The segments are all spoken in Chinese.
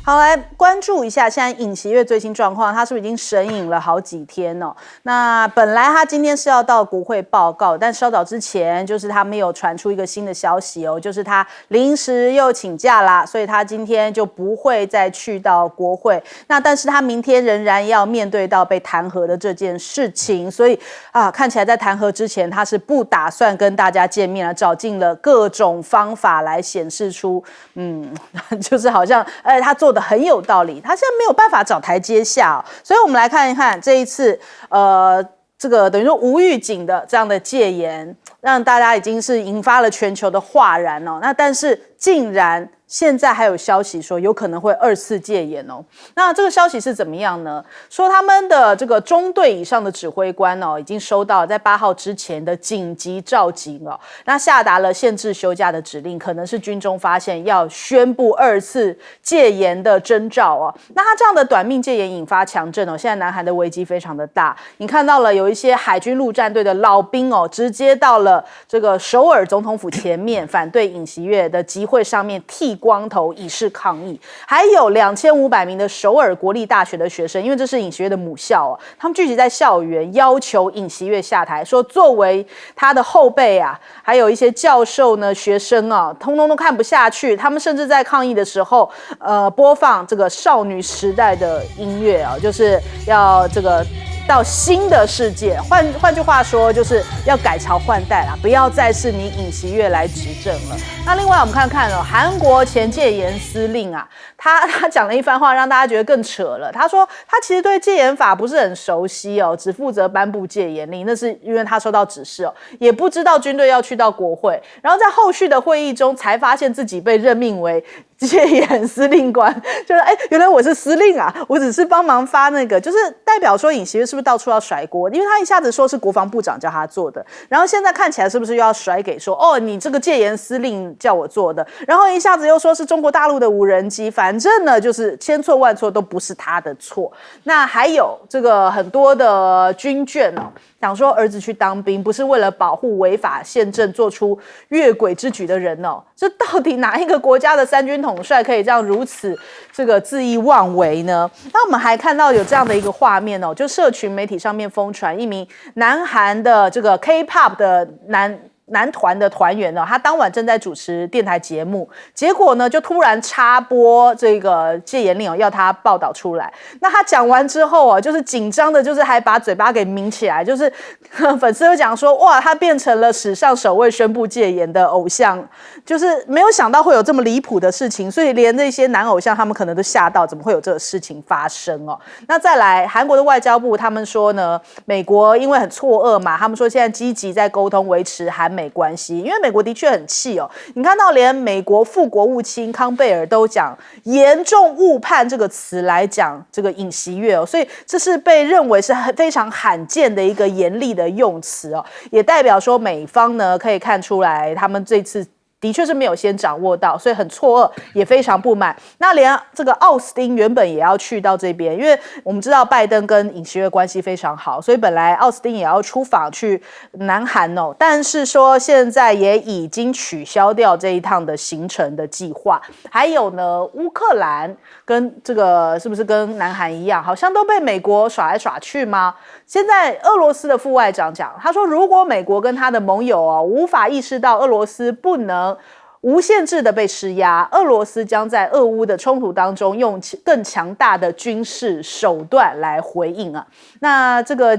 好，来关注一下现在尹锡悦最新状况，他是不是已经神隐了好几天哦？那本来他今天是要到国会报告，但稍早之前就是他没有传出一个新的消息哦，就是他临时又请假啦，所以他今天就不会再去到国会。那但是他明天仍然要面对到被弹劾的这件事情，所以看起来在弹劾之前他是不打算跟大家见面了，找尽了各种方法来显示出，就是好像他做的很有道理，他现在没有办法找台阶下哦，所以我们来看一看这一次这个等于说无预警的这样的戒严，让大家已经是引发了全球的哗然哦。那但是竟然现在还有消息说有可能会2次戒严哦。那这个消息是怎么样呢？说他们的这个中队以上的指挥官哦，已经收到在8号之前的紧急召集哦，那下达了限制休假的指令，可能是军中发现要宣布2次戒严的征兆哦。那他这样的短命戒严引发强震哦，现在南韩的危机非常的大。你看到了有一些海军陆战队的老兵哦，直接到了这个首尔总统府前面，反对尹锡悦的集会上面剃光头以示抗议，还有2500名的首尔国立大学的学生，因为这是尹锡悦的母校哦，他们聚集在校园要求尹锡悦下台，说作为他的后辈啊，还有一些教授呢、学生啊，通通都看不下去，他们甚至在抗议的时候，播放这个少女时代的音乐啊，就是要这个到新的世界，换句话说，就是要改朝换代啦，不要再是你尹锡悦来执政了。那另外我们看看哦，韩国前戒严司令啊，他讲了一番话，让大家觉得更扯了。他说他其实对戒严法不是很熟悉哦，只负责颁布戒严令，那是因为他收到指示哦，也不知道军队要去到国会，然后在后续的会议中才发现自己被任命为戒严司令官，就是原来我是司令啊，我只是帮忙发那个，就是代表说尹锡悦是不是到处要甩锅？因为他一下子说是国防部长叫他做的，然后现在看起来是不是又要甩给说你这个戒严司令叫我做的，然后一下子又说是中国大陆的无人机，反正呢就是千错万错都不是他的错。那还有这个很多的军眷哦，想说儿子去当兵不是为了保护违法宪政做出越轨之举的人哦，这到底哪一个国家的三军统帅可以这样如此这个恣意妄为呢？那我们还看到有这样的一个画面哦，就社群媒体上面疯传一名南韩的这个 K-pop 的男团的团员他当晚正在主持电台节目，结果呢就突然插播这个戒严令要他报道出来。那他讲完之后就是紧张的，就是还把嘴巴给抿起来，就是粉丝就讲说哇，他变成了史上首位宣布戒严的偶像，就是没有想到会有这么离谱的事情，所以连那些男偶像他们可能都吓到，怎么会有这个事情发生哦？那再来，韩国的外交部他们说呢，美国因为很错愕嘛，他们说现在积极在沟通维持韩美关系，因为美国的确很气哦。你看到连美国副国务卿康贝尔都讲严重误判这个词来讲这个尹锡悦哦，所以这是被认为是非常罕见的一个严厉的用词哦，也代表说美方呢可以看出来他们这次的确是没有先掌握到，所以很错愕，也非常不满。那连这个奥斯汀原本也要去到这边，因为我们知道拜登跟尹锡悦关系非常好，所以本来奥斯汀也要出访去南韩哦，但是说现在也已经取消掉这一趟的行程的计划。还有呢，乌克兰跟这个是不是跟南韩一样，好像都被美国耍来耍去吗？现在俄罗斯的副外长讲，他说如果美国跟他的盟友无法意识到俄罗斯不能无限制的被施压，俄罗斯将在俄乌的冲突当中用更强大的军事手段来回应啊。那这个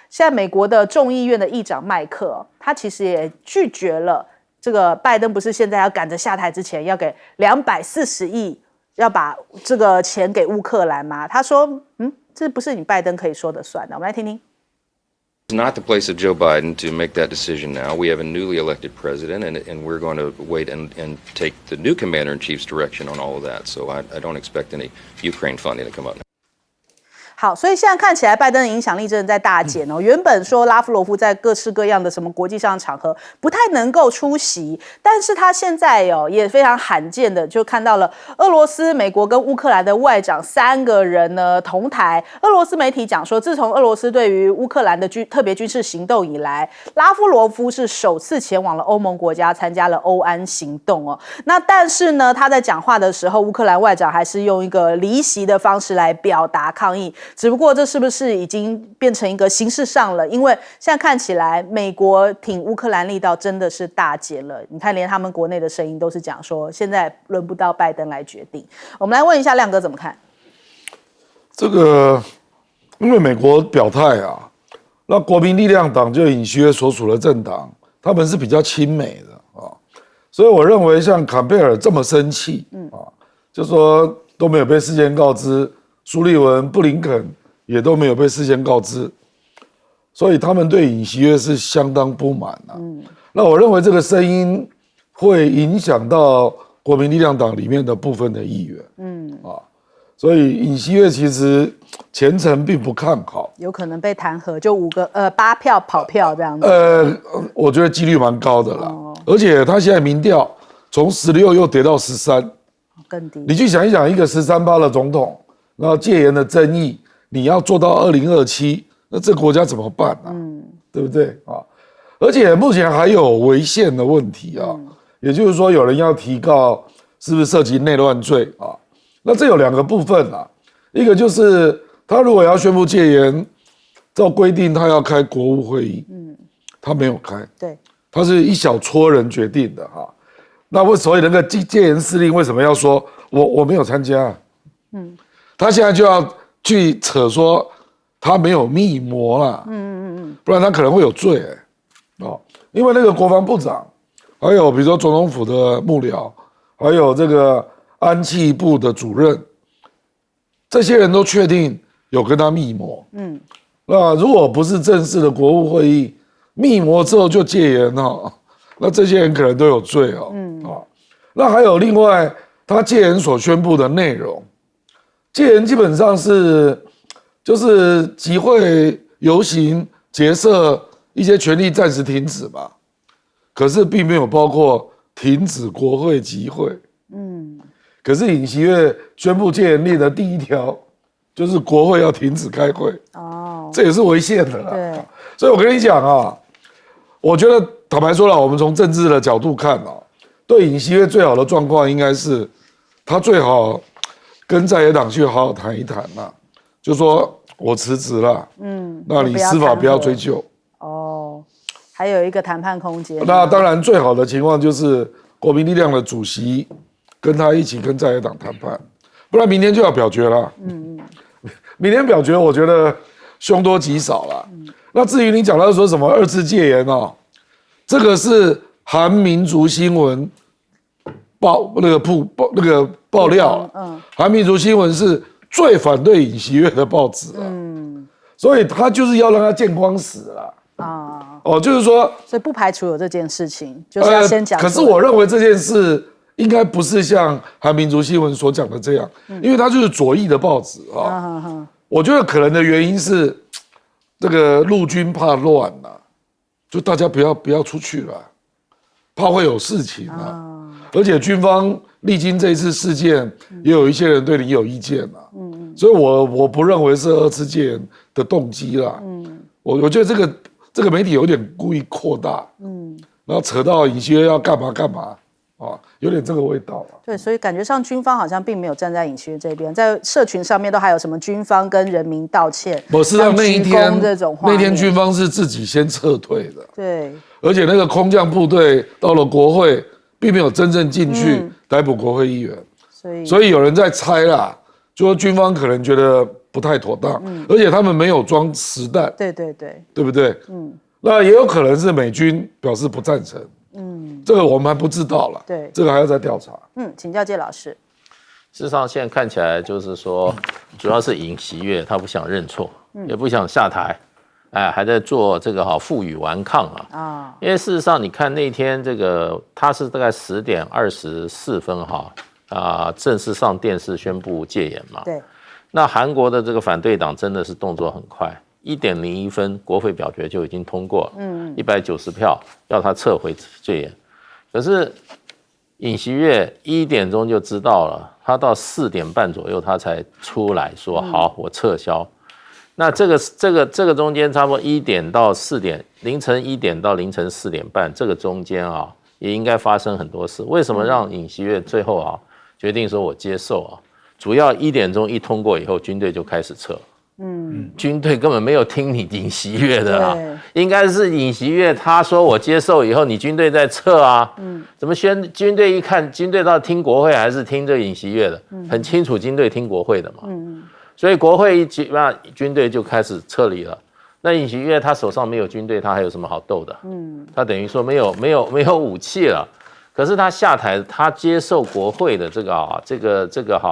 现在美国的众议院的议长麦克，他其实也拒绝了这个拜登不是现在要赶着下台之前要给240亿要把这个钱给乌克兰吗？他说这不是你拜登可以说的算的。我们来听听。It's not the place of Joe Biden to make that decision now. We have a newly elected president, and we're going to wait and take the new commander-in-chief's direction on all of that. So I don't expect any Ukraine funding to come up now. 好，所以现在看起来拜登的影响力真的在大减哦。原本说拉夫罗夫在各式各样的什么国际上的场合不太能够出席，但是他现在也非常罕见的就看到了俄罗斯、美国跟乌克兰的外长3个人呢同台。俄罗斯媒体讲说，自从俄罗斯对于乌克兰的特别军事行动以来，拉夫罗夫是首次前往了欧盟国家参加了欧安行动哦。那但是呢，他在讲话的时候，乌克兰外长还是用一个离席的方式来表达抗议。只不过这是不是已经变成一个形式上了？因为现在看起来，美国挺乌克兰力道真的是大减了。你看，连他们国内的声音都是讲说，现在轮不到拜登来决定。我们来问一下亮哥怎么看？这个，因为美国表态啊，那国民力量党就尹锡悦所属的政党，他们是比较亲美的啊，所以我认为像坎贝尔这么生气就说都没有被事先告知。苏利文、布林肯也都没有被事先告知，所以他们对尹锡悦是相当不满那我认为这个声音会影响到国民力量党里面的部分的议员，所以尹锡悦其实前程并不看好，有可能被弹劾，就8票跑票这样子。我觉得几率蛮高的啦，而且他现在民调从16又跌到13，更低。你去想一想，一个13%的总统。然后戒严的争议，你要做到2027，那这国家怎么办对不对而且目前还有违宪的问题也就是说有人要提告，是不是涉及内乱罪那这有2个部分一个就是他如果要宣布戒严，照规定他要开国务会议，他没有开，对，他是一小撮人决定的那所以那个戒严司令为什么要说我没有参加他现在就要去扯说他没有密谋啦，不然他可能会有罪因为那个国防部长，还有比如说总统府的幕僚，还有这个安企部的主任，这些人都确定有跟他密谋，那如果不是正式的国务会议，密谋之后就戒严那这些人可能都有罪那还有另外他戒严所宣布的内容。戒严基本上是就是集会、游行、结社一些权利暂时停止嘛，可是并没有包括停止国会集会。可是尹锡悦宣布戒严令的第1条就是国会要停止开会，这也是违宪的啦。对，所以我跟你讲我觉得坦白说了，我们从政治的角度看对尹锡悦最好的状况应该是他最好。跟在野党去好好谈一谈就说我辞职了，那你司法不要追究还有一个谈判空间。那当然最好的情况就是国民力量的主席跟他一起跟在野党谈判，不然明天就要表决了。明天表决我觉得凶多吉少了。那至于你讲到说什么2次戒严这个是韩民族新闻爆料韩民族新闻是最反对尹锡悦的报纸所以他就是要让他见光死了就是说，所以不排除有这件事情，就是要先讲。可是我认为这件事应该不是像韩民族新闻所讲的这样，因为它就是左翼的报纸我觉得可能的原因是这个陆军怕乱就大家不要出去了，怕会有事情而且军方历经这一次事件，也有一些人对你有意见所以我不认为是2次戒严的动机啦。我觉得这个媒体有点故意扩大，然后扯到尹锡悦要干嘛有点这个味道对，所以感觉上军方好像并没有站在尹锡悦这边，在社群上面都还有什么军方跟人民道歉。我知道那一天这种画面，那天军方是自己先撤退的，对，而且那个空降部队到了国会，并没有真正进去逮捕国会议员，所以有人在猜啦，就说军方可能觉得不太妥当，而且他们没有装实弹，对不对？那也有可能是美军表示不赞成，这个我们还不知道了，对，这个还要再调查。请教介老师。事实上，现在看起来就是说，主要是尹锡悦他不想认错，也不想下台，还在做这个负隅顽抗因为事实上，你看那天这个他是大概10点24分正式上电视宣布戒严嘛，对。那韩国的这个反对党真的是动作很快，1.01分国会表决就已经通过了，190票要他撤回戒严。可是尹锡悦1点钟就知道了，他到4点半左右他才出来说好，我撤销。那这个中间差不多1点到4点，凌晨1点到凌晨4点半，这个中间啊也应该发生很多事。为什么让尹锡悦最后啊决定说我接受啊？主要1点钟一通过以后，军队就开始撤。军队根本没有听你尹锡悦的啊，应该是尹锡悦他说我接受以后，你军队在撤啊。怎么军队一看，军队到底听国会还是听这尹锡悦的？很清楚，军队听国会的嘛。所以国会一举，那军队就开始撤离了。那尹锡悦他手上没有军队，他还有什么好斗的？他等于说没有武器了。可是他下台，他接受国会的这个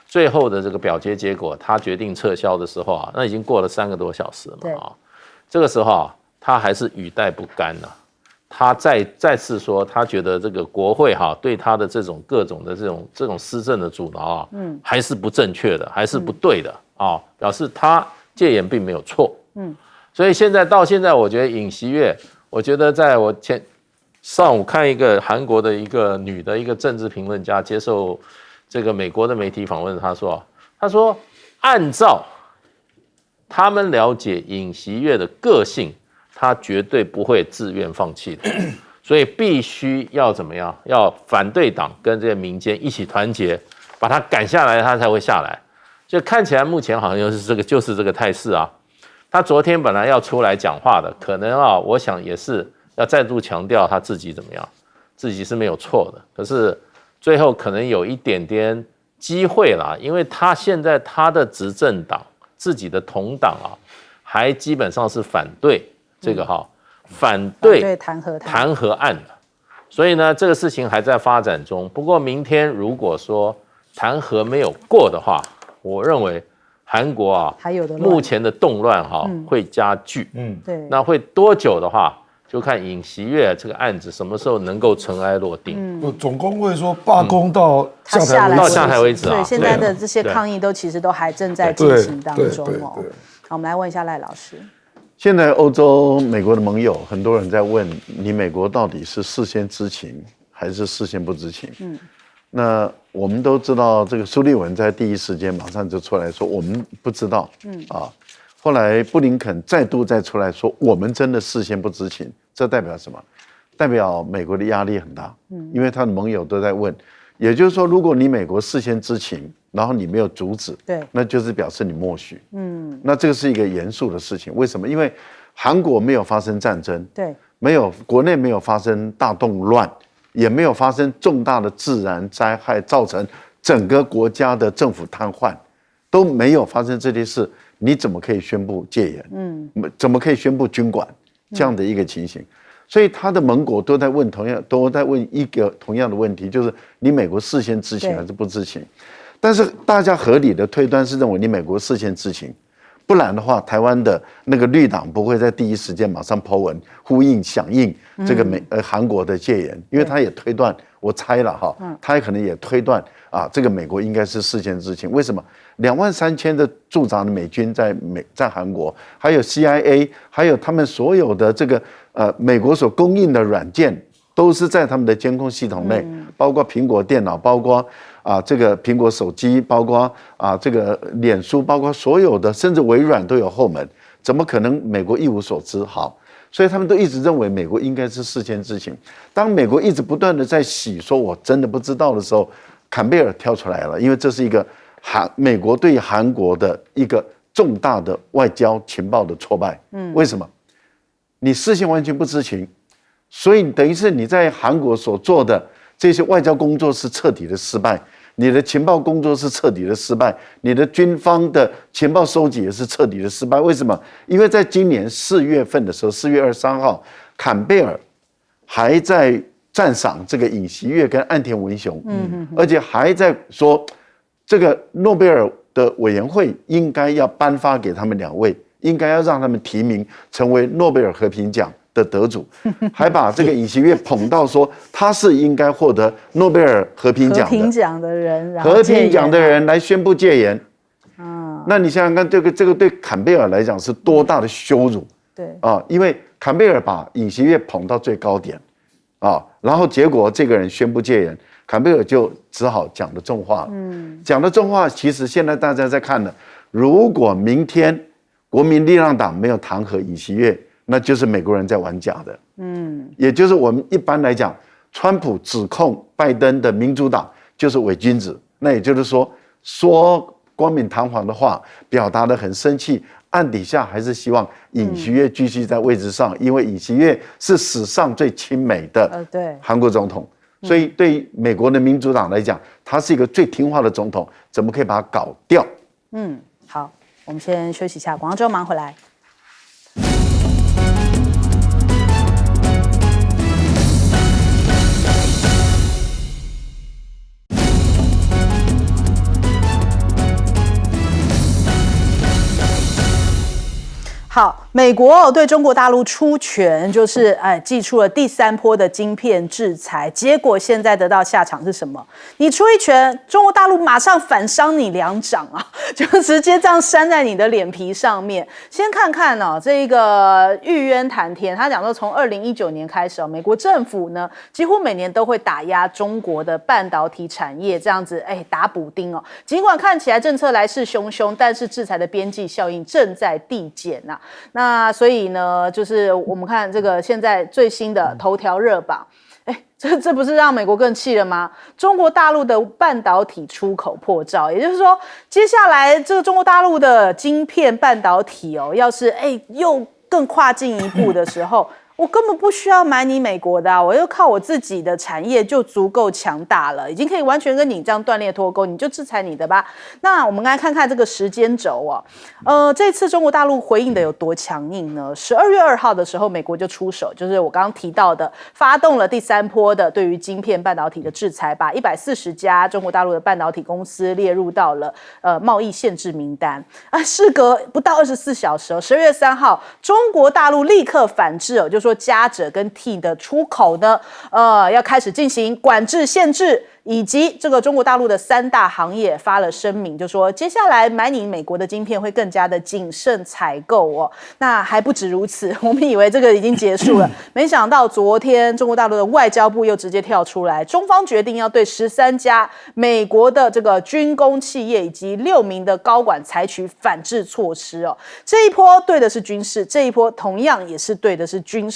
最后的这个表决结果，他决定撤销的时候啊，那已经过了3个多小时了嘛。这个时候啊，他还是语带不甘呐。他再次说，他觉得这个国会对他的这种各种的这种施政的阻挠啊，还是不正确的，还是不对的啊，表示他戒严并没有错。所以到现在，我觉得尹锡悦，我觉得在我上午看一个韩国的一个女的一个政治评论家接受这个美国的媒体访问，他说按照他们了解尹锡悦的个性，他绝对不会自愿放弃的，所以必须要怎么样？要反对党跟这些民间一起团结，把他赶下来，他才会下来。就看起来目前好像就是这个态势啊。他昨天本来要出来讲话的，可能我想也是要再度强调他自己怎么样，自己是没有错的。可是最后可能有一点点机会啦，因为他现在他的执政党自己的同党还基本上是反对这个反对弹劾案的，所以呢这个事情还在发展中。不过明天如果说弹劾没有过的话，我认为韩国目前的动乱会加剧。对，那会多久的话，就看尹锡悦这个案子什么时候能够尘埃落定。总工会说罢工到下台为止对，现在的这些抗议其实都还正在进行当中哦。好，我们来问一下赖老师。现在欧洲、美国的盟友，很多人在问你，美国到底是事先知情还是事先不知情？那我们都知道，这个苏利文在第一时间马上就出来说我们不知道。后来布林肯再出来说我们真的事先不知情，这代表什么？代表美国的压力很大。因为他的盟友都在问，也就是说，如果你美国事先知情，然后你没有阻止，那就是表示你默许。那这个是一个严肃的事情。为什么？因为韩国没有发生战争，国内没有发生大动乱，也没有发生重大的自然灾害，造成整个国家的政府瘫痪，都没有发生这些事，你怎么可以宣布戒严？怎么可以宣布军管这样的一个情形？所以他的盟国都在问一个同样的问题，就是你美国事先知情还是不知情？但是大家合理的推断是认为你美国事先知情，不然的话，台湾的那个绿党不会在第一时间马上 po 文响应这个韩国的戒严，因为他也推断，我猜了他可能也推断这个美国应该是事先知情。为什么？23000的驻扎的美军在韩国，还有 CIA， 还有他们所有的这个美国所供应的软件，都是在他们的监控系统内，包括苹果电脑，包括这个苹果手机，包括这个脸书，包括所有的，甚至微软都有后门，怎么可能美国一无所知？所以他们都一直认为美国应该是事先知情。当美国一直不断的在洗说我真的不知道的时候，坎贝尔跳出来了，因为这是一个美国对韩国的一个重大的外交情报的挫败。为什么？你事先完全不知情，所以等于是你在韩国所做的这些外交工作是彻底的失败，你的情报工作是彻底的失败，你的军方的情报收集也是彻底的失败。为什么？因为在今年4月份的时候，4月23号，坎贝尔还在赞赏这个尹锡悦跟岸田文雄，而且还在说这个诺贝尔的委员会应该要颁发给他们2位，应该要让他们提名成为诺贝尔和平奖的得主，还把这个尹锡悦捧到说他是应该获得诺贝尔和平奖的人，和平奖的人来宣布戒严。那你想想看，这个对坎贝尔来讲是多大的羞辱？对因为坎贝尔把尹锡悦捧到最高点然后结果这个人宣布戒严，坎贝尔就只好讲的重话了。讲的重话，其实现在大家在看呢，如果明天国民力量党没有弹劾尹锡悦，那就是美国人在玩假的。也就是我们一般来讲，川普指控拜登的民主党就是伪君子，那也就是说冠冕堂皇的话，表达得很生气，暗底下还是希望尹锡悦继续在位置上，因为尹锡悦是史上最亲美的韩国总统，所以对美国的民主党来讲，他是一个最听话的总统，怎么可以把他搞掉？好，我们先休息一下，广告之后马上回来。好，美国对中国大陆出拳，就是祭出了第3波的晶片制裁，结果现在得到下场是什么？你出一拳，中国大陆马上反伤你2掌啊，就直接这样扇在你的脸皮上面。先看看这个玉渊谈天，他讲说从2019年开始美国政府呢几乎每年都会打压中国的半导体产业，这样子打补丁尽管看起来政策来势汹汹，但是制裁的边际效应正在递减啊。那所以呢，就是我们看这个现在最新的头条热榜，这不是让美国更气了吗？中国大陆的半导体出口破兆，也就是说，接下来这个中国大陆的晶片半导体要是又更跨进一步的时候。我根本不需要买你美国的我又靠我自己的产业就足够强大了，已经可以完全跟你这样断裂脱钩，你就制裁你的吧。那我们来看看这个时间轴这次中国大陆回应的有多强硬呢？12月2号的时候，美国就出手，就是我刚刚提到的，发动了第3波的对于晶片半导体的制裁，把140家中国大陆的半导体公司列入到了贸易限制名单。事隔不到24小时12月3号，中国大陆立刻反制就说嘉赭跟 T 的出口呢，要开始进行管制限制，以及这个中国大陆的3大行业发了声明，就说接下来买你美国的晶片会更加的谨慎采购那还不止如此，我们以为这个已经结束了，没想到昨天中国大陆的外交部又直接跳出来，中方决定要对13家美国的这个军工企业以及6名的高管采取反制措施这一波对的是军事，这一波同样也是对的是军事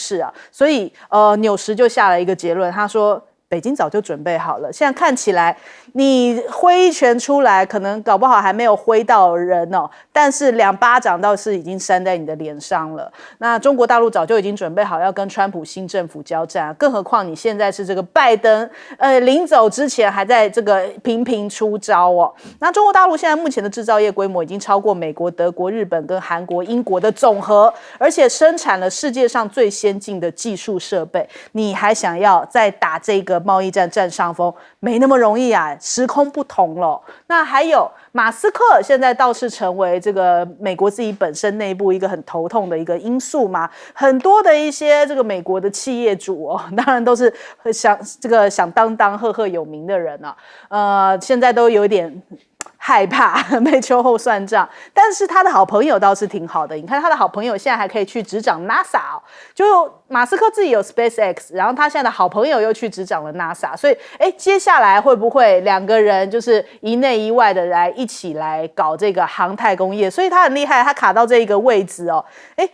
所以纽时就下了一个结论，他说北京早就准备好了，现在看起来你挥一拳出来，可能搞不好还没有挥到人但是2巴掌倒是已经扇在你的脸上了。那中国大陆早就已经准备好要跟川普新政府交战更何况你现在是这个拜登临走之前还在这个频频出招那中国大陆现在目前的制造业规模已经超过美国、德国、日本跟韩国、英国的总和，而且生产了世界上最先进的技术设备，你还想要再打这个贸易战占上风，没那么容易时空不同了。那还有马斯克现在倒是成为这个美国自己本身内部一个很头痛的一个因素嘛，很多的一些这个美国的企业主当然都是响当当赫赫有名的人现在都有点害怕被秋后算账，但是他的好朋友倒是挺好的。你看他的好朋友现在还可以去执掌 NASA 就马斯克自己有 SpaceX， 然后他现在的好朋友又去执掌了 NASA， 所以接下来会不会2个人就是一内一外的来一起来搞这个航太工业？所以他很厉害，他卡到这一个位置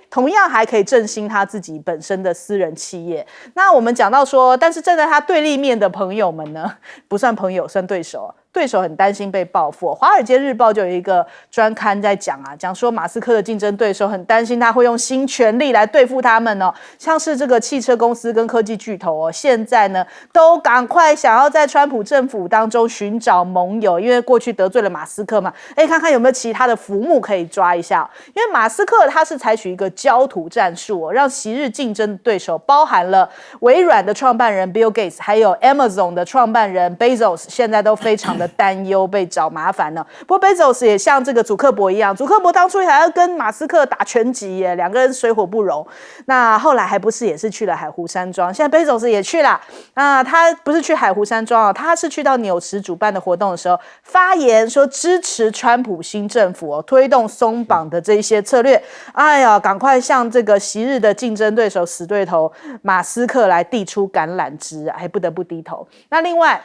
同样还可以振兴他自己本身的私人企业。那我们讲到说，但是站在他对立面的朋友们呢，不算朋友，算对手。对手很担心被报复，《华尔街日报》就有一个专刊在讲说马斯克的竞争对手很担心他会用新权力来对付他们像是这个汽车公司跟科技巨头现在呢都赶快想要在川普政府当中寻找盟友，因为过去得罪了马斯克嘛，看看有没有其他的浮木可以抓一下。因为马斯克他是采取一个焦土战术让昔日竞争的对手包含了微软的创办人 Bill Gates， 还有 Amazon 的创办人 Bezos， 现在都非常的的担忧被找麻烦了。不过 Bezos 也像这个祖克伯一样，祖克伯当初还要跟马斯克打拳击耶，两个人水火不容。那后来还不是也是去了海湖山庄，现在 Bezos 也去了。那他不是去海湖山庄他是去到纽池主办的活动的时候，发言说支持川普新政府推动松绑的这一些策略。哎呀，赶快向这个昔日的竞争对手、死对头马斯克来递出橄榄枝，还不得不低头。那另外，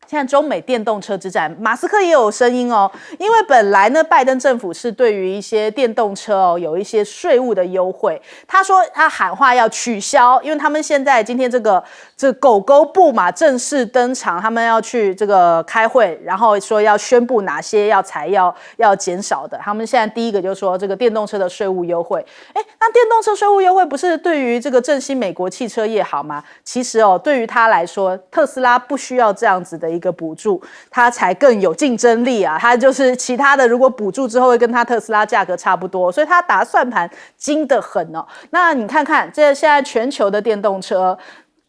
现在中美电动车之战，马斯克也有声音因为本来呢，拜登政府是对于一些电动车有一些税务的优惠，他说他喊话要取消，因为他们现在今天这个狗狗部嘛正式登场，他们要去这个开会，然后说要宣布哪些要减少的。他们现在第一个就是说这个电动车的税务优惠，那电动车税务优惠不是对于这个振兴美国汽车业好吗？其实对于他来说，特斯拉不需要这样子的一个补助，它才更有竞争力啊！它就是其他的，如果补助之后会跟它特斯拉价格差不多，所以它打算盘精得很那你看看，这现在全球的电动车。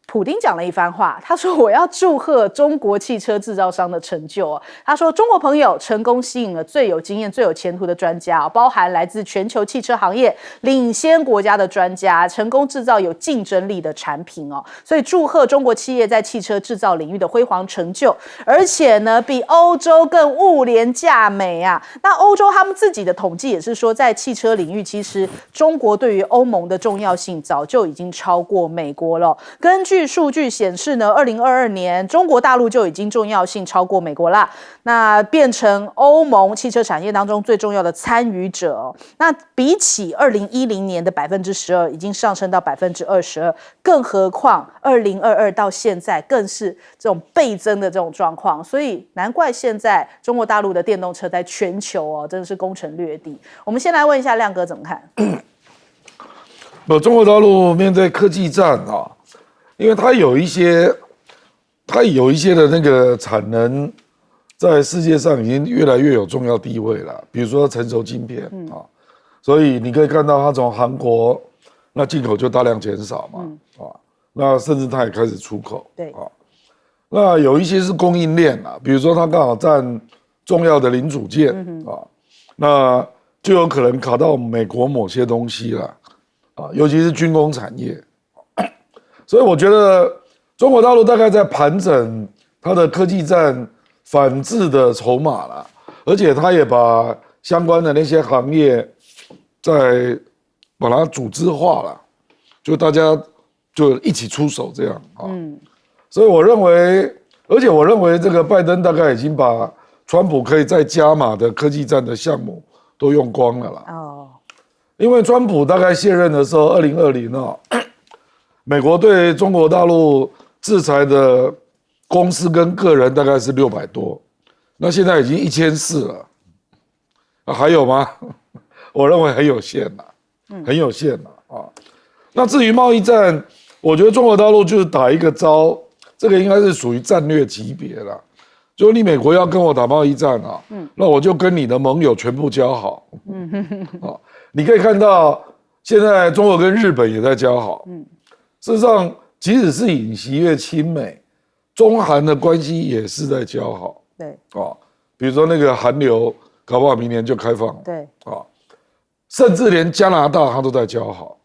普丁讲了一番话，他说我要祝贺中国汽车制造商的成就他说中国朋友成功吸引了最有经验、最有前途的专家包含来自全球汽车行业领先国家的专家，成功制造有竞争力的产品所以祝贺中国企业在汽车制造领域的辉煌成就，而且呢，比欧洲更物廉价美啊！那欧洲他们自己的统计也是说，在汽车领域，其实中国对于欧盟的重要性早就已经超过美国了。根据数据显示呢，2022年中国大陆就已经重要性超过美国啦，那变成欧盟汽车产业当中最重要的参与者那比起2010年的12%，已经上升到22%，更何况2022到现在更是这种倍增的这种状况，所以难怪现在中国大陆的电动车在全球真的是攻城略地。我们先来问一下亮哥怎么看？中国大陆面对科技战因为它有一些的那个产能，在世界上已经越来越有重要地位了。比如说成熟晶片所以你可以看到它从韩国那进口就大量减少嘛那甚至它也开始出口对那有一些是供应链比如说它刚好占重要的零组件那就有可能卡到美国某些东西了尤其是军工产业。所以我觉得中国大陆大概在盘整它的科技战反制的筹码了，而且它也把相关的那些行业再把它组织化了，就大家就一起出手这样所以我认为，而且我认为这个拜登大概已经把川普可以再加码的科技战的项目都用光了啦。因为川普大概卸任的时候，2020美国对中国大陆制裁的公司跟个人大概是600多，那现在已经1400了，还有吗？我认为很有限了，很有限了那至于贸易战，我觉得中国大陆就是打一个招，这个应该是属于战略级别了，就你美国要跟我打贸易战那我就跟你的盟友全部交好，你可以看到现在中国跟日本也在交好，事实上，即使是尹锡悦亲美，中韩的关系也是在交好。对比如说那个韩流，搞不好明年就开放了。对甚至连加拿大他都在交好，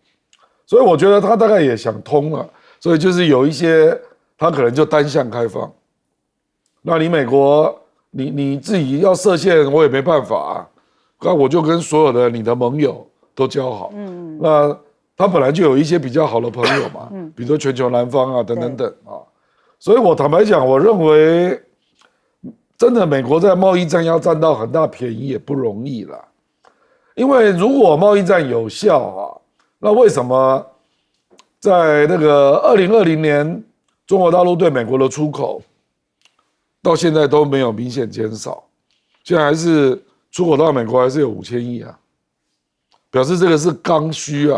所以我觉得他大概也想通了，所以就是有一些他可能就单向开放。那你美国，你自己要设限，我也没办法那我就跟所有的你的盟友都交好。那他本来就有一些比较好的朋友嘛，比如说全球南方等等所以我坦白讲，我认为真的美国在贸易战要占到很大便宜也不容易啦。因为如果贸易战有效那为什么在那个2020年中国大陆对美国的出口到现在都没有明显减少，现在还是出口到美国还是有5000亿表示这个是刚需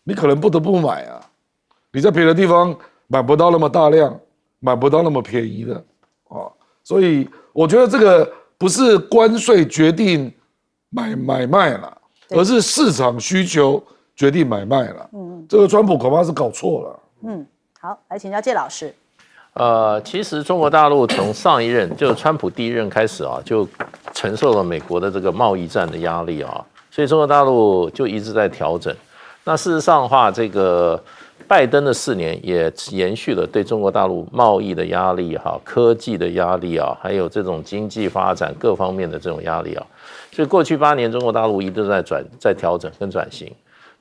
你可能不得不买你在别的地方买不到那么大量，买不到那么便宜的所以我觉得这个不是关税决定买卖了，而是市场需求决定买卖了。这个川普恐怕是搞错了。好，来请教介老师。其实中国大陆从上一任就是川普第一任开始啊，就承受了美国的这个贸易战的压力啊，所以中国大陆就一直在调整。那事实上的话，这个拜登的4年也延续了对中国大陆贸易的压力哈、科技的压力啊，还有这种经济发展各方面的这种压力啊。所以过去8年，中国大陆一直在调整跟转型。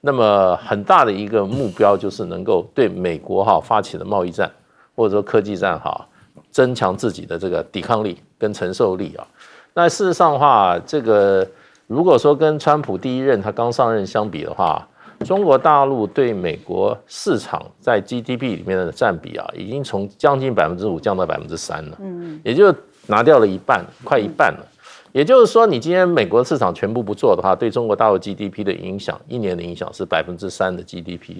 那么很大的一个目标就是能够对美国发起的贸易战或者说科技战增强自己的这个抵抗力跟承受力啊。那事实上的话，这个如果说跟川普第一任他刚上任相比的话，中国大陆对美国市场在 GDP 里面的占比啊，已经从将近5%降到3%了，也就拿掉了一半，快一半了。也就是说，你今天美国市场全部不做的话，对中国大陆 GDP 的影响，一年的影响是3%的 GDP，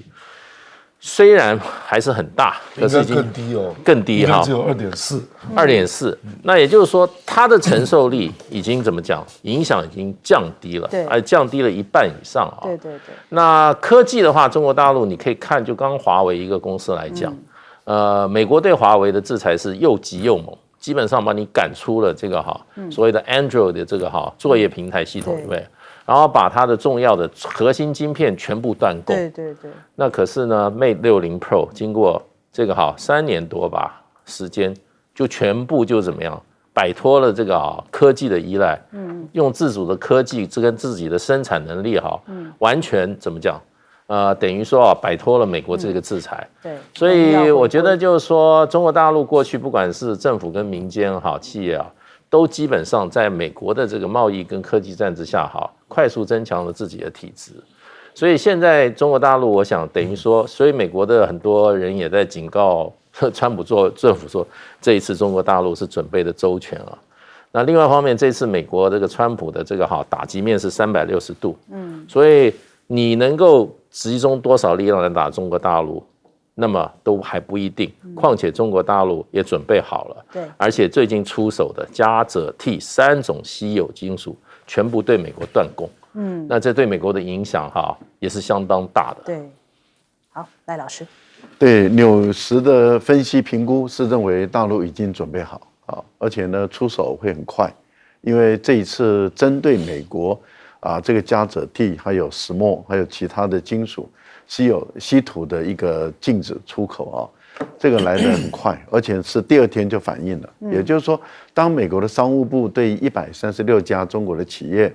虽然还是很大，可是已经更低哦，更低哈，只有2.4。2.4，那也就是说，它的承受力已经怎么讲，影响已经降低了，对，而降低了一半以上啊。对对对。那科技的话，中国大陆你可以看，就刚华为一个公司来讲，美国对华为的制裁是又急又猛。基本上把你赶出了这个所谓的 Android 的这个作业平台系统里面，然后把它的重要的核心晶片全部断供。对对对。那可是呢 ，Mate 60 Pro 经过这个3年多吧时间，就全部就怎么样摆脱了这个科技的依赖，用自主的科技跟自己的生产能力完全怎么讲？等于说摆脱了美国这个制裁，对，所以我觉得就是说，中国大陆过去不管是政府跟民间企业都基本上在美国的这个贸易跟科技战之下快速增强了自己的体质。所以现在中国大陆，我想等于说，所以美国的很多人也在警告川普政府说，这一次中国大陆是准备的周全啊。那另外一方面，这次美国这个川普的这个打击面是360度，所以你能够集中多少力量来打中国大陆，那么都还不一定。况且中国大陆也准备好了，对，而且最近出手的镓、锗、锑3种稀有金属，全部对美国断供。那这对美国的影响也是相当大的。对，好，赖老师。对，纽时的分析评估是认为大陆已经准备好而且呢出手会很快，因为这一次针对美国。这个镓、锗、锑还有石墨，还有其他的金属，稀土的一个禁止出口这个来得很快，而且是第2天就反应了。也就是说，当美国的商务部对136家中国的企业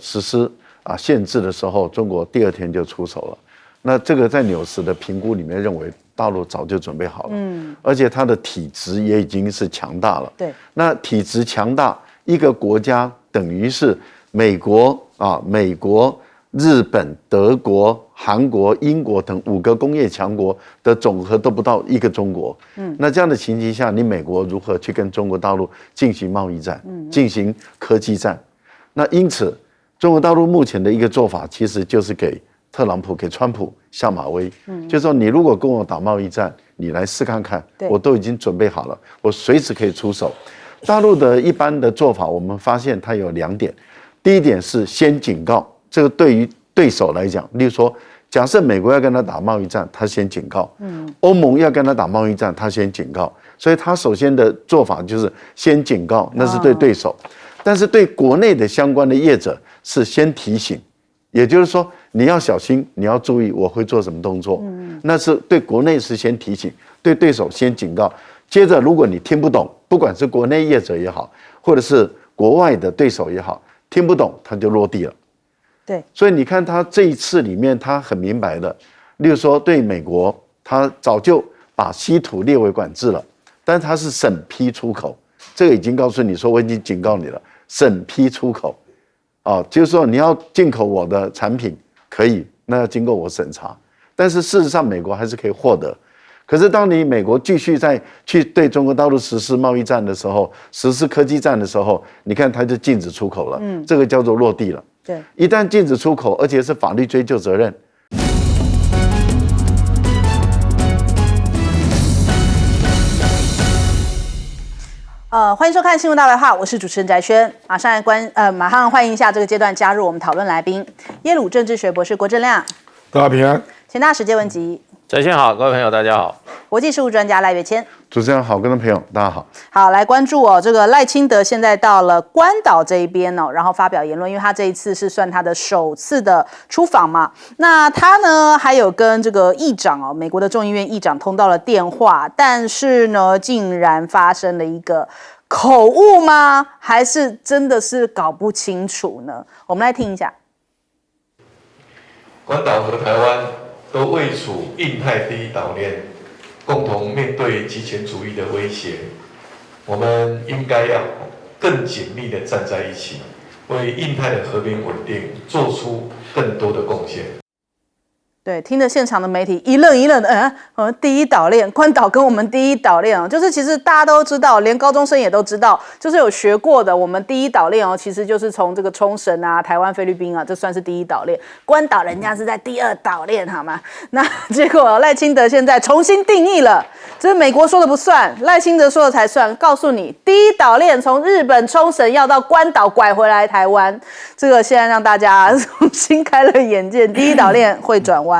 实施限制的时候，中国第2天就出手了。那这个在纽时的评估里面认为，大陆早就准备好了，而且它的体质也已经是强大了。对，那体质强大，一个国家等于是美国、日本、德国、韩国、英国等5个工业强国的总和都不到一个中国。那这样的情形下，你美国如何去跟中国大陆进行贸易战、进行科技战？那因此，中国大陆目前的一个做法，其实就是给特朗普、给川普下马威，就是说你如果跟我打贸易战，你来试看看，我都已经准备好了，我随时可以出手。大陆的一般的做法，我们发现它有2点。第一点是先警告，这个对于对手来讲，例如说，假设美国要跟他打贸易战，他先警告；欧盟要跟他打贸易战，他先警告。所以他首先的做法就是先警告，那是对对手；但是对国内的相关的业者是先提醒，也就是说你要小心，你要注意我会做什么动作。那是对国内是先提醒，对对手先警告。接着，如果你听不懂，不管是国内业者也好，或者是国外的对手也好。听不懂，他就落地了。对，所以你看他这一次里面，他很明白的，例如说对美国，他早就把稀土列为管制了，但是他是审批出口，这个已经告诉你说我已经警告你了，审批出口，就是说你要进口我的产品可以，那要经过我审查，但是事实上美国还是可以获得。可是当你美国继续再去对中国大陆实施贸易战的时候，实施科技战的时候，你看它就禁止出口了，这个叫做落地了。对，一旦禁止出口，而且是法律追究责任。欢迎收看《新闻大白话》，我是主持人翟轩。马上欢迎一下这个阶段加入我们讨论来宾，耶鲁政治学博士郭正亮。大家平安。前大使谢文吉。翟先好，各位朋友大家好。国际事务专家赖岳谦。主持人好，观众朋友大家好。好，来关注哦，这个赖清德现在到了关岛这一边哦，然后发表言论，因为他这一次是算他的首次的出访嘛。那他呢，还有跟这个议长哦，美国的众议院议长通到了电话，但是呢，竟然发生了一个口误吗？还是真的是搞不清楚呢？我们来听一下。关岛和台湾都位处印太第一岛链，共同面对极权主义的威胁，我们应该要更紧密地站在一起，为印太的和平稳定做出更多的贡献。对，听着现场的媒体一愣一愣的，第一岛链，关岛跟我们第一岛链哦，就是其实大家都知道，连高中生也都知道，就是有学过的，我们第一岛链哦，其实就是从这个冲绳啊、台湾、菲律宾啊，这算是第一岛链，关岛人家是在第二岛链，好吗？那结果赖清德现在重新定义了，这是美国说的不算，赖清德说的才算。告诉你，第一岛链从日本冲绳要到关岛拐回来台湾，这个现在让大家重新开了眼界，第一岛链会转弯。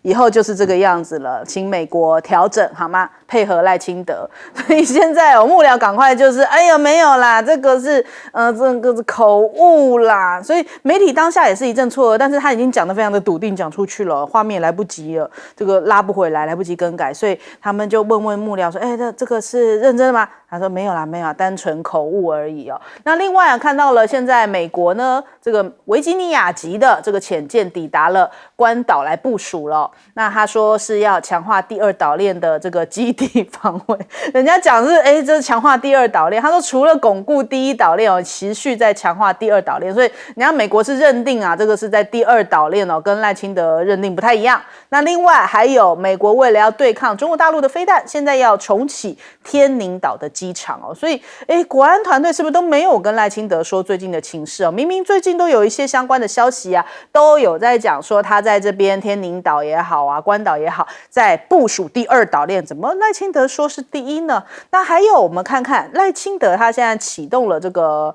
以后就是这个样子了，请美国调整好吗？配合赖清德，所以现在幕僚赶快就是，哎呀没有啦，这个是这个是口误啦，所以媒体当下也是一阵错愕，但是他已经讲得非常的笃定，讲出去了，画面也来不及了，这个拉不回来，来不及更改，所以他们就问幕僚说，哎，这个是认真的吗？他说没有啦，没有啦，单纯口误而已哦。那另外看到了现在美国呢，这个维吉尼亚级的这个潜舰抵达了关岛来部署了。那他说是要强化第二岛链的这个基地防卫，人家讲是这是强化第二岛链，他说除了巩固第一岛链哦，持续在强化第二岛链，所以人家美国是认定啊，这个是在第二岛链哦，跟赖清德认定不太一样。那另外还有美国为了要对抗中国大陆的飞弹，现在要重启天宁岛的机场哦，所以国安团队是不是都没有跟赖清德说最近的情势哦？明明最近都有一些相关的消息啊，都有在讲说他在这边天宁岛也好啊，关岛也好，在部署第二岛链，怎么赖清德说是第一呢？那还有我们看看赖清德他现在启动了这个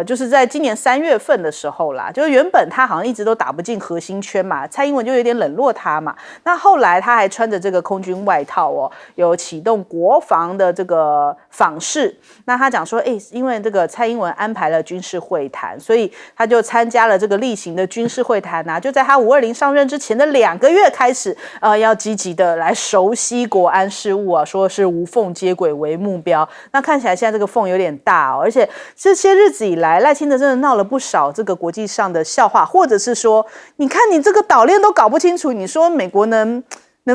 就是在今年3月份的时候啦，就是原本他好像一直都打不进核心圈嘛，蔡英文就有点冷落他嘛。那后来他还穿着这个空军外套哦，有启动国防的这个访视。那他讲说，因为这个蔡英文安排了军事会谈，所以他就参加了这个例行的军事会谈啊，就在他520上任之前的2个月开始，要积极的来熟悉国安事务啊，说是无缝接轨为目标。那看起来现在这个缝有点大哦，而且这些日子以来，赖清德真的闹了不少这个国际上的笑话，或者是说，你看你这个岛链都搞不清楚，你说美国能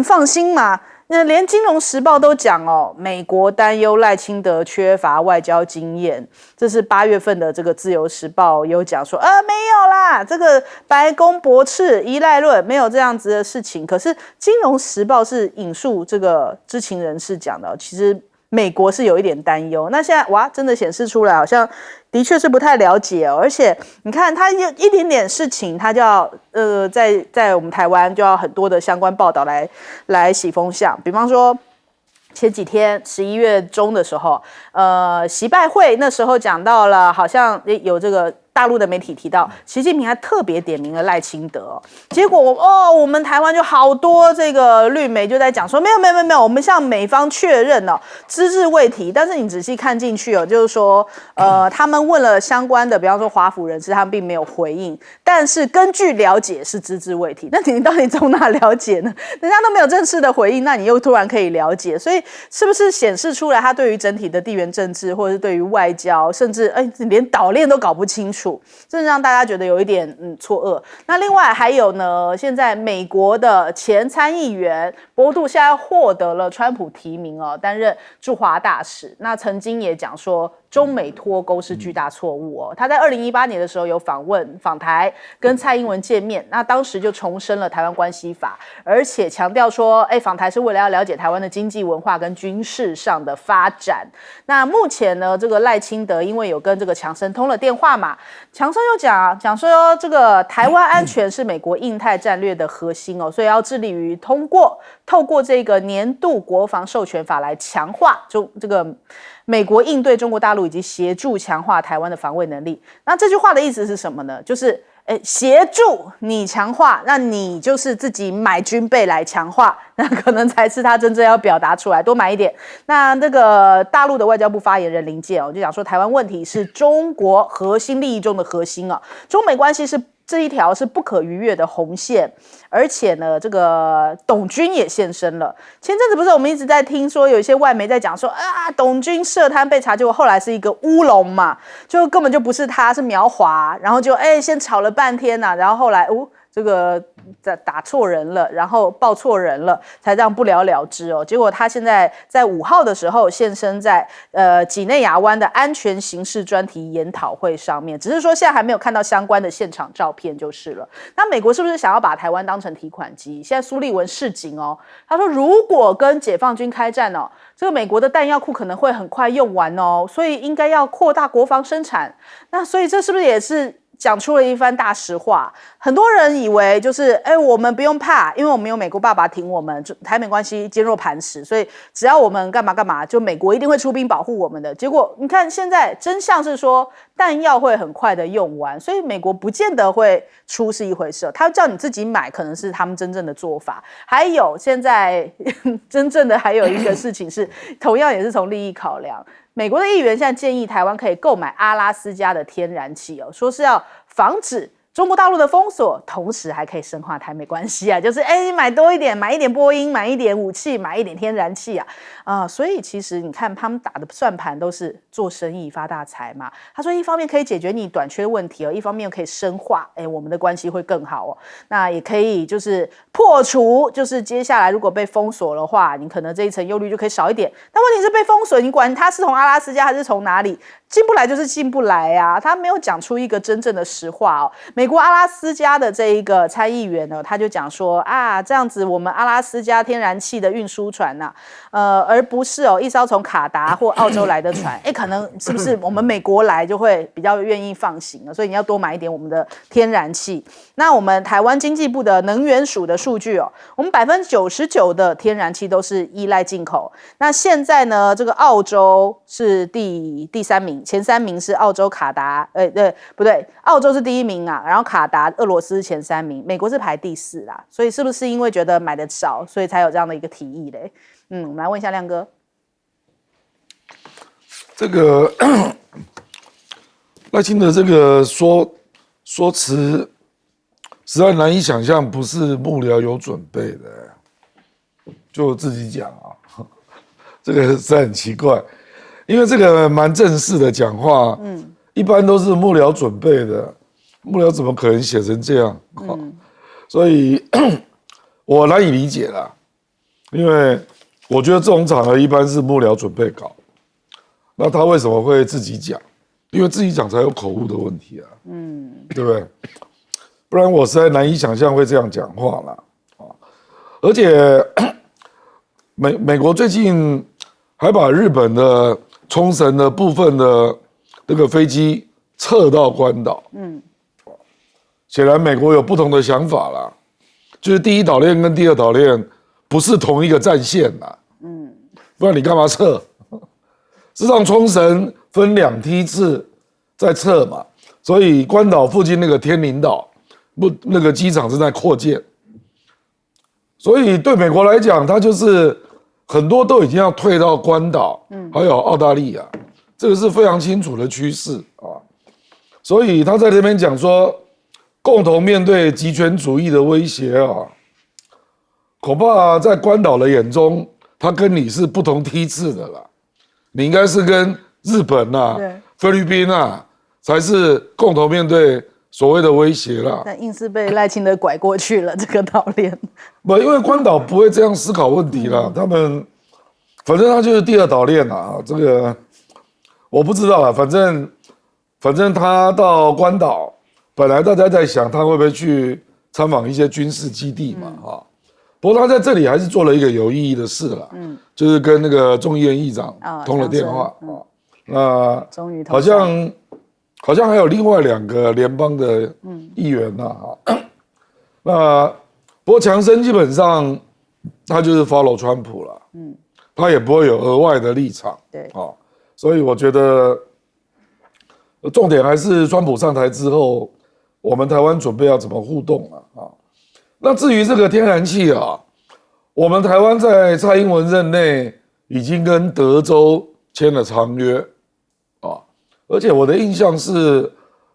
放心吗？那连《金融时报》都讲哦，美国担忧赖清德缺乏外交经验。这是8月份的这个《自由时报》有讲说，没有啦，这个白宫驳斥依赖论，没有这样子的事情。可是《金融时报》是引述这个知情人士讲的，其实美国是有一点担忧。那现在哇，真的显示出来，好像的确是不太了解哦。而且你看，他一点点事情，他就要在我们台湾就要很多的相关报道来洗风向。比方说前几天11月中的时候，习拜会那时候讲到了，好像有这个大陆的媒体提到，习近平还特别点名了赖清德，结果我们台湾就好多这个绿媒就在讲说，没有，我们向美方确认哦，只字未提。但是你仔细看进去哦，就是说他们问了相关的，比方说华府人士，他们并没有回应，但是根据了解是只字未提。那你到底从哪了解呢？人家都没有正式的回应，那你又突然可以了解，所以是不是显示出来他对于整体的地缘政治，或者是对于外交，甚至连岛链都搞不清楚？真的让大家觉得有一点错愕。那另外还有呢，现在美国的前参议员博杜现在获得了川普提名哦，担任驻华大使。那曾经也讲说，中美脱钩是巨大错误哦。他在2018年的时候有访台，跟蔡英文见面，那当时就重申了台湾关系法，而且强调说，访台是为了要了解台湾的经济文化跟军事上的发展。那目前呢，这个赖清德因为有跟这个强生通了电话嘛，强生又讲说，这个台湾安全是美国印太战略的核心哦，所以要致力于透过这个年度国防授权法来强化这个美国应对中国大陆以及协助强化台湾的防卫能力。那这句话的意思是什么呢？就是协助你强化，那你就是自己买军备来强化，那可能才是他真正要表达出来，多买一点。那个大陆的外交部发言人林健就讲说，台湾问题是中国核心利益中的核心啊，中美关系是这一条是不可逾越的红线，而且呢，这个董军也现身了。前阵子不是我们一直在听说有一些外媒在讲说啊，董军涉贪被查，结果后来是一个乌龙嘛，就根本就不是他，是苗华，然后就先吵了半天呐，然后后来这个打错人了，然后报错人了，才这样不了了之哦。结果他现在在5号的时候现身在几内亚湾的安全刑事专题研讨会上面，只是说现在还没有看到相关的现场照片就是了。那美国是不是想要把台湾当成提款机？现在苏立文示警哦，他说如果跟解放军开战哦，这个美国的弹药库可能会很快用完哦，所以应该要扩大国防生产。那所以这是不是也是讲出了一番大实话？很多人以为就是我们不用怕，因为我们有美国爸爸挺我们，台美关系坚若磐石，所以只要我们干嘛干嘛，就美国一定会出兵保护我们的。结果你看现在真相是说弹药会很快的用完，所以美国不见得会出是一回事，他叫你自己买可能是他们真正的做法。还有现在真正的还有一个事情是同样也是从利益考量，美国的议员现在建议台湾可以购买阿拉斯加的天然气哦，说是要防止中国大陆的封锁，同时还可以深化台美关系啊，就是买多一点，买一点波音，买一点武器，买一点天然气啊，所以其实你看他们打的算盘都是做生意发大财嘛。他说一方面可以解决你短缺问题一方面可以深化我们的关系会更好那也可以就是破除，就是接下来如果被封锁的话，你可能这一层忧虑就可以少一点。但问题是被封锁，你管他是从阿拉斯加还是从哪里进不来就是进不来啊，他没有讲出一个真正的实话美国阿拉斯加的这一个参议员呢，他就讲说这样子我们阿拉斯加天然气的运输船而不是一艘从卡达或澳洲来的船可能是不是我们美国来就会比较愿意放行所以你要多买一点我们的天然气。那我们台湾经济部的能源署的数据我们99%的天然气都是依赖进口。那现在呢，这个澳洲是第3名，前3名是澳洲、卡达，不对，澳洲是第1名然后卡达、俄罗斯是前3名，美国是排第4啦。所以是不是因为觉得买的少，所以才有这样的一个提议嘞？我们来问一下亮哥。这个赖清德这个说辞，实在难以想象，不是幕僚有准备的，就自己讲这个是很奇怪，因为这个蛮正式的讲话，一般都是幕僚准备的，幕僚怎么可能写成这样？所以我难以理解啦，因为我觉得这种场合一般是幕僚准备稿，那他为什么会自己讲？因为自己讲才有口误的问题对不对？不然我实在难以想象会这样讲话啦。而且美国最近还把日本的冲绳的部分的那个飞机撤到关岛，显然美国有不同的想法啦，就是第一岛链跟第二岛链不是同一个战线啦，不然你干嘛撤？事实上冲绳分2梯次在撤嘛，所以关岛附近那个天宁岛那个机场正在扩建，所以对美国来讲，它就是很多都已经要退到关岛，还有澳大利亚，这个是非常清楚的趋势所以他在这边讲说，共同面对极权主义的威胁恐怕在关岛的眼中，他跟你是不同梯次的啦，你应该是跟日本菲律宾才是共同面对所谓的威胁啦。但硬是被赖清德拐过去了这个岛链。不，因为关岛不会这样思考问题啦，他们反正他就是第2岛链这个我不知道啦，反正他到关岛，本来大家在想他会不会去参访一些军事基地嘛不过他在这里还是做了一个有意义的事啦，就是跟那个众议院议长通了电话那终于好像还有另外2个联邦的议员那不过强生基本上他就是 follow 川普了，他也不会有额外的立场，对所以我觉得重点还是川普上台之后我们台湾准备要怎么互动啊。那至于这个天然气啊，我们台湾在蔡英文任内已经跟德州签了长约啊，而且我的印象是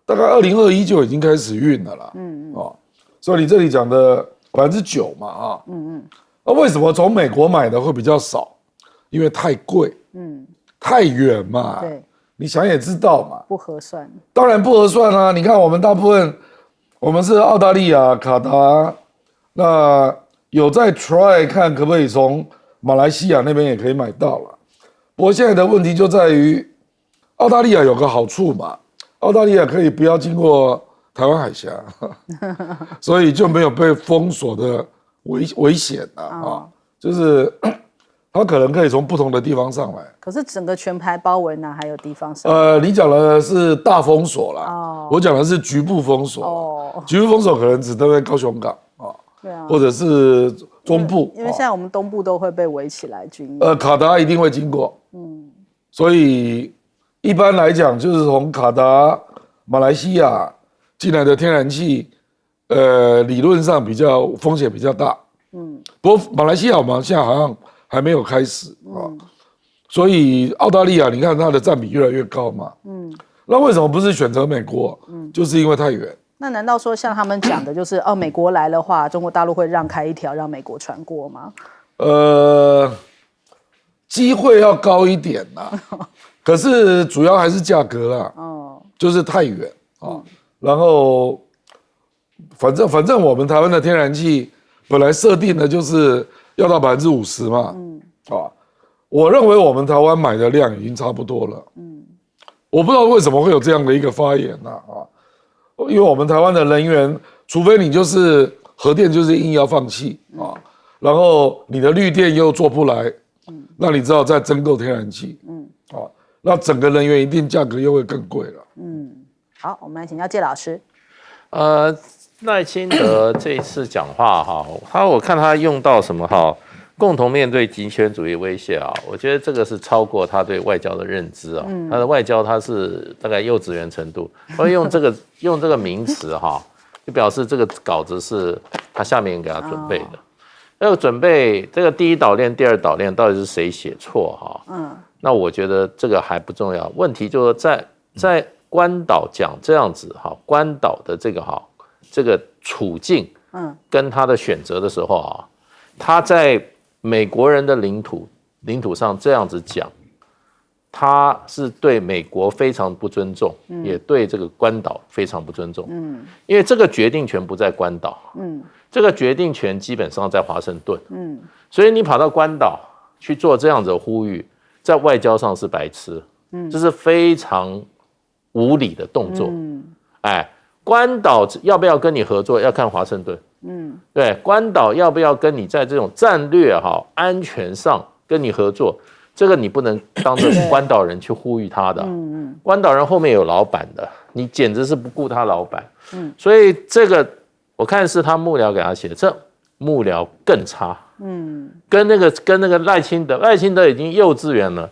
大概2021就已经开始运了啦。所以你这里讲的9%嘛啊。那为什么从美国买的会比较少？因为太贵，太远嘛。对，你想也知道嘛，不合算。当然不合算啊。你看我们大部分，我们是澳大利亚、卡达，那有在 try 看可不可以从马来西亚那边也可以买到了。不过现在的问题就在于，澳大利亚有个好处嘛，澳大利亚可以不要经过台湾海峡，所以就没有被封锁的危险啊。就是它可能可以从不同的地方上来。可是整个全盘包围哪还有地方上？你讲的是大封锁啦，我讲的是局部封锁。局部封锁可能只针对高雄港对啊，或者是中部，因为现在我们东部都会被围起来军卡达一定会经过，所以一般来讲就是从卡达、马来西亚进来的天然气，理论上风险比较大，不过马来西亚我们现在好像还没有开始所以澳大利亚你看它的占比越来越高嘛，那为什么不是选择美国？就是因为太远。那难道说像他们讲的，就是美国来的话，中国大陆会让开一条让美国穿过吗？机会要高一点啦，可是主要还是价格啦，就是太远然后反正我们台湾的天然气本来设定的就是要到50%嘛，我认为我们台湾买的量已经差不多了，我不知道为什么会有这样的一个发言因为我们台湾的能源，除非你就是核电就是硬要放弃然后你的绿电又做不来，那你只好再增购天然气，那整个能源一定价格又会更贵了。好，我们来请教介老师。赖清德这一次讲话我看他用到什么共同面对极权主义威胁我觉得这个是超过他对外交的认知他的外交他是大概幼稚园程度，所以用这个名词就表示这个稿子是他下面给他准备的。那个准备这个第一岛链、第二岛链到底是谁写错那我觉得这个还不重要，问题就是在关岛讲这样子关岛的这个处境跟他的选择的时候他在美国人的领土上这样子讲，他是对美国非常不尊重，也对这个关岛非常不尊重。因为这个决定权不在关岛，这个决定权基本上在华盛顿。所以你跑到关岛去做这样子的呼吁，在外交上是白痴，这是非常无理的动作。关岛要不要跟你合作，要看华盛顿。对，关岛要不要跟你在这种战略安全上跟你合作，这个你不能当着关岛人去呼吁他的。关岛人后面有老板的，你简直是不顾他老板。所以这个我看是他幕僚给他写的，这幕僚更差。跟那个赖清德已经幼稚园了，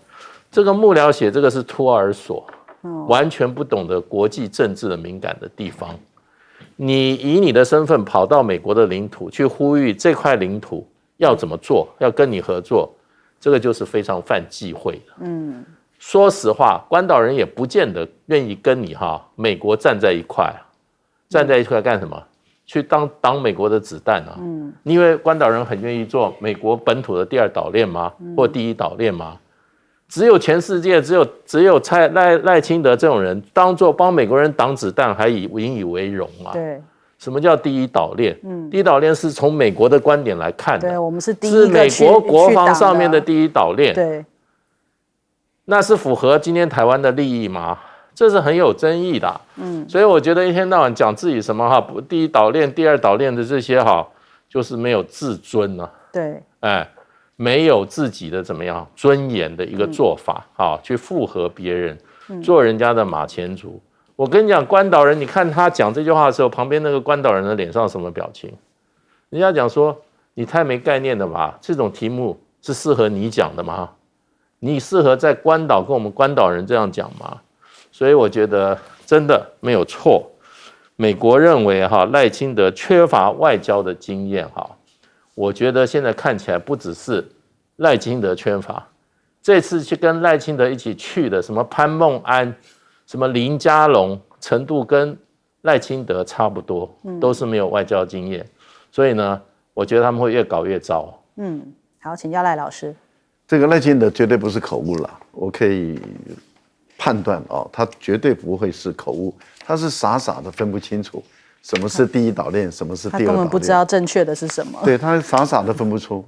这个幕僚写这个是托儿所，完全不懂得国际政治的敏感的地方。你以你的身份跑到美国的领土去呼吁这块领土要怎么做，要跟你合作，这个就是非常犯忌讳的。说实话，关岛人也不见得愿意跟你美国站在一块，站在一块干什么？去当美国的子弹你以为关岛人很愿意做美国本土的第二岛链吗？或第一岛链吗？只有全世界只有赖清德这种人当做帮美国人挡子弹还引以为荣对，什么叫第一岛链？第一岛链是从美国的观点来看的，对，我们是第一个是美国国防上面的第一岛链。对，那是符合今天台湾的利益吗？这是很有争议的。所以我觉得一天到晚讲自己什么第一岛链、第二岛链的这些就是没有自尊对，没有自己的怎么样尊严的一个做法去附和别人，做人家的马前卒。我跟你讲，关岛人，你看他讲这句话的时候，旁边那个关岛人的脸上什么表情？人家讲说你太没概念了吧，这种题目是适合你讲的吗？你适合在关岛跟我们关岛人这样讲吗？所以我觉得真的没有错，美国认为赖清德缺乏外交的经验我觉得现在看起来不只是赖清德缺乏，这次去跟赖清德一起去的什么潘孟安、什么林佳龙，程度跟赖清德差不多，都是没有外交经验，所以呢，我觉得他们会越搞越糟。好，请教赖老师。这个赖清德绝对不是口误了，我可以判断他绝对不会是口误，他是傻傻的分不清楚什么是第一岛链，什么是第二岛链，他根本不知道正确的是什么。对，他傻傻的分不出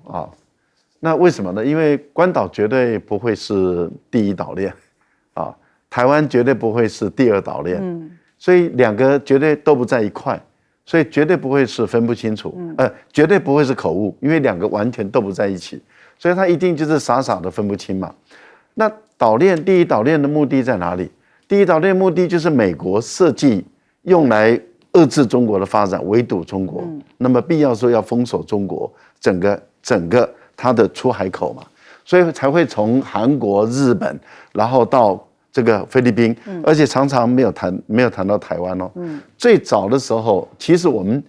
那为什么呢？因为关岛绝对不会是第一岛链台湾绝对不会是第二岛链，所以两个绝对都不在一块，所以绝对不会是分不清楚，绝对不会是口误，因为两个完全都不在一起，所以他一定就是傻傻的分不清嘛。那第一岛链的目的在哪里？第一岛链目的就是美国设计用来遏制中国的发展，围堵中国，那么必要说要封锁中国整个它的出海口嘛，所以才会从韩国、日本，然后到这个菲律宾，而且常常没有谈到台湾最早的时候，其实我们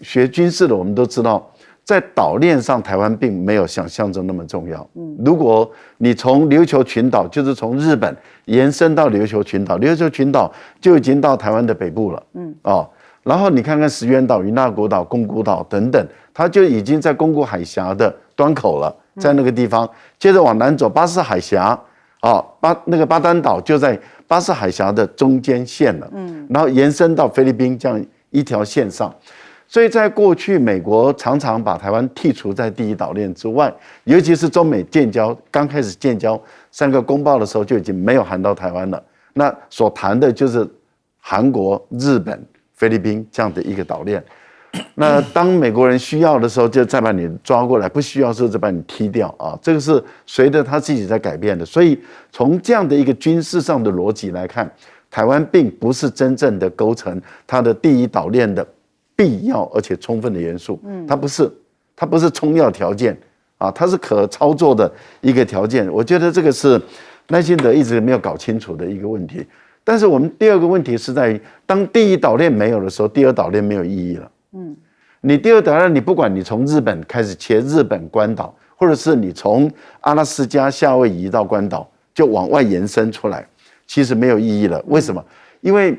学军事的，我们都知道，在岛链上，台湾并没有想象中那么重要。如果你从琉球群岛，就是从日本延伸到琉球群岛，琉球群岛就已经到台湾的北部了。然后你看看石垣岛、与那国岛、宫古岛等等，它就已经在宫古海峡的端口了，在那个地方。接着往南走，巴士海峡那个巴丹岛就在巴士海峡的中间线了。然后延伸到菲律宾这样一条线上。所以在过去，美国常常把台湾剔除在第一岛链之外，尤其是中美刚开始建交3个公报的时候，就已经没有含到台湾了。那所谈的就是韩国、日本、菲律宾这样的一个岛链。那当美国人需要的时候，就再把你抓过来；不需要的时候，再把你踢掉这个是随着他自己在改变的。所以从这样的一个军事上的逻辑来看，台湾并不是真正的构成它的第一岛链的必要而且充分的元素，它不是充要条件它是可操作的一个条件。我觉得这个是赖清德一直没有搞清楚的一个问题。但是我们第二个问题是在于，当第一岛链没有的时候，第二岛链没有意义了。你第二岛链，你不管你从日本开始切日本关岛，或者是你从阿拉斯加、夏威夷到关岛，就往外延伸出来，其实没有意义了。为什么？因为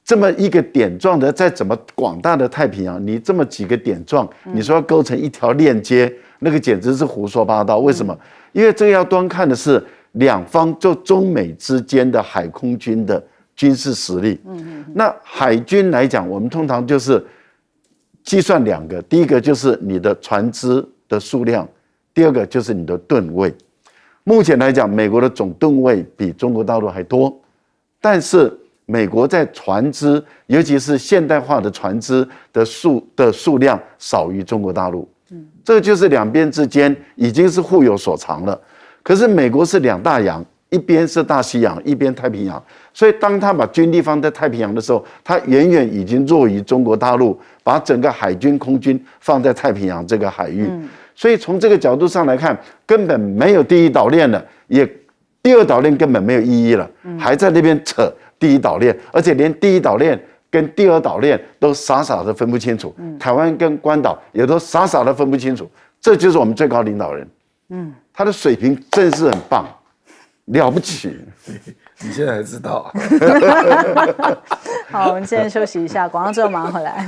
这么一个点状的，在怎么广大的太平洋，你这么几个点状，你说要构成一条链接，那个简直是胡说八道。为什么？因为这个要端看的是两方就中美之间的海空军的军事实力。那海军来讲，我们通常就是计算2个，第一个就是你的船只的数量，第二个就是你的吨位。目前来讲，美国的总吨位比中国大陆还多，但是美国在船只，尤其是现代化的船只的数量少于中国大陆。这就是两边之间已经是互有所长了。可是美国是2大洋，一边是大西洋，一边太平洋，所以当他把军力放在太平洋的时候，他远远已经弱于中国大陆，把整个海军、空军放在太平洋这个海域。所以从这个角度上来看，根本没有第一岛链了，也第二岛链根本没有意义了，还在那边扯第一岛链，而且连第一岛链跟第二岛链都傻傻的分不清楚，台湾跟关岛也都傻傻的分不清楚。这就是我们最高领导人，他的水平真是很棒，了不起。你现在才知道好，我们现在休息一下，广告之后马上回来。